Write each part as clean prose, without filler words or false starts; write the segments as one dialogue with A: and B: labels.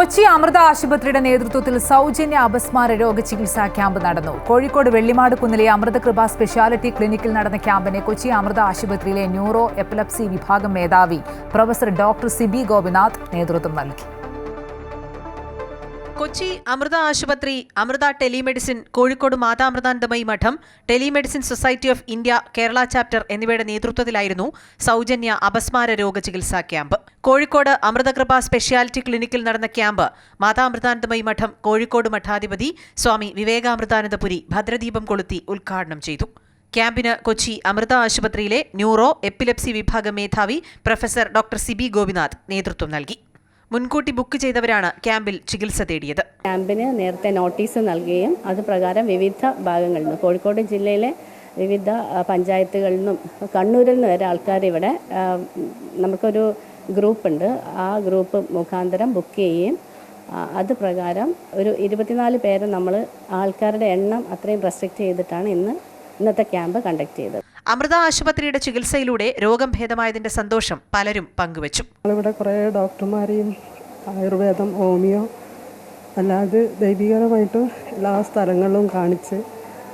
A: കൊച്ചി അമൃത ആശുപത്രിയുടെ നേതൃത്വത്തിൽ സൗജന്യ അപസ്മാര രോഗ ചികിത്സാ ക്യാമ്പ് നടന്നു. കോഴിക്കോട് വെള്ളിമാട് കുന്നിലെ അമൃതകൃപ സ്പെഷ്യാലിറ്റി ക്ലിനിക്കിൽ നടന്ന ക്യാമ്പിന് കൊച്ചി അമൃത ആശുപത്രിയിലെ ന്യൂറോ എപ്പിലെപ്സി വിഭാഗം മേധാവി പ്രൊഫസർ ഡോക്ടർ സിബി ഗോപിനാഥ് നേതൃത്വം നൽകി.
B: കൊച്ചി അമൃത ആശുപത്രി, അമൃത ടെലിമെഡിസിൻ, കോഴിക്കോട് മാതാമൃതാനന്ദമയി മഠം, telemedicine society of India Kerala chapter എന്നിവയുടെ നേതൃത്വത്തിലായിരുന്നു സൗജന്യ അപസ്മാര രോഗ ചികിത്സാ ക്യാമ്പ്. കോഴിക്കോട് അമൃതകൃപ സ്പെഷ്യാലിറ്റി ക്ലിനിക്കിൽ നടന്ന ക്യാമ്പ് മാതാമൃതാനന്ദമയി മഠം കോഴിക്കോട് മഠാധിപതി സ്വാമി വിവേകാമൃതാനന്ദപുരി ഭദ്രദീപം കൊളുത്തി ഉദ്ഘാടനം ചെയ്തു. ക്യാമ്പിന് കൊച്ചി അമൃത ആശുപത്രിയിലെ ന്യൂറോ എപ്പിലെപ്സി വിഭാഗം മേധാവി പ്രൊഫസർ ഡോക്ടർ സിബി ഗോപിനാഥ് നേതൃത്വം നൽകി. മുൻകൂട്ടി ബുക്ക് ചെയ്തവരാണ് ക്യാമ്പിൽ ചികിത്സ തേടിയത്.
C: ക്യാമ്പിന് നേരത്തെ നോട്ടീസ് നൽകുകയും അത് പ്രകാരം വിവിധ ഭാഗങ്ങളിൽ നിന്ന് കോഴിക്കോട് ജില്ലയിലെ വിവിധ പഞ്ചായത്തുകളിൽ നിന്നും കണ്ണൂരിൽ നിന്ന് വരെ ആൾക്കാർ ഇവിടെ നമുക്കൊരു ഗ്രൂപ്പുണ്ട്. ആ ഗ്രൂപ്പ് മുഖാന്തരം ബുക്ക് ചെയ്യുകയും അത് പ്രകാരം ഒരു 24 പേര് നമ്മൾ ആൾക്കാരുടെ എണ്ണം അത്രയും റെസ്ട്രിക്റ്റ് ചെയ്തിട്ടാണ് ഇന്നത്തെ ക്യാമ്പ് കണ്ടക്ട് ചെയ്തത്.
B: അമൃത ആശുപത്രിയുടെ ചികിത്സയിലൂടെ രോഗം ഭേദമായതിന്റെ സന്തോഷം പലരും പങ്കുവച്ചു.
D: ഇവിടെ കുറേ ഡോക്ടർമാരെയും ആയുർവേദം, ഹോമിയോ അല്ലാതെ ദൈവികരമായിട്ടും എല്ലാ സ്ഥലങ്ങളിലും കാണിച്ച്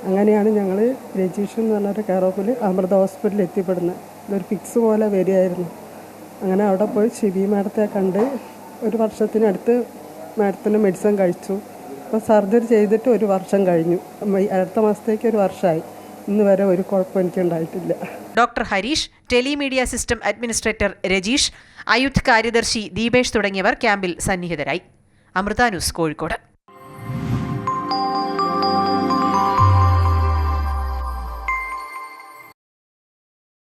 D: അങ്ങനെയാണ് ഞങ്ങൾ രജീഷ് എന്ന് പറഞ്ഞൊരു കെയർ ഓഫിൽ അമൃത ഹോസ്പിറ്റലിൽ എത്തിപ്പെടുന്നത്. ഇതൊരു ഫിക്സ് പോലെ വരികയായിരുന്നു. അങ്ങനെ അവിടെ പോയി ശിബി മാഡത്തെ കണ്ട് ഒരു വർഷത്തിനടുത്ത് മാഡത്തിന് മെഡിസിൻ കഴിച്ചു. ഇപ്പോൾ സർജറി ചെയ്തിട്ട് ഒരു വർഷം കഴിഞ്ഞു. അടുത്ത മാസത്തേക്ക് ഒരു വർഷമായി. ഇന്ന് വരെ ഒരു കുഴപ്പം എനിക്കുണ്ടായിട്ടില്ല.
B: Doctor Harish, telemedia system administrator Rajeesh, അയുത് കാര്യദർശി ദീപേഷ് തുടങ്ങിയവർ ക്യാമ്പിൽ സന്നിഹിതരായി. അമൃത ന്യൂസ്, കോഴിക്കോട്.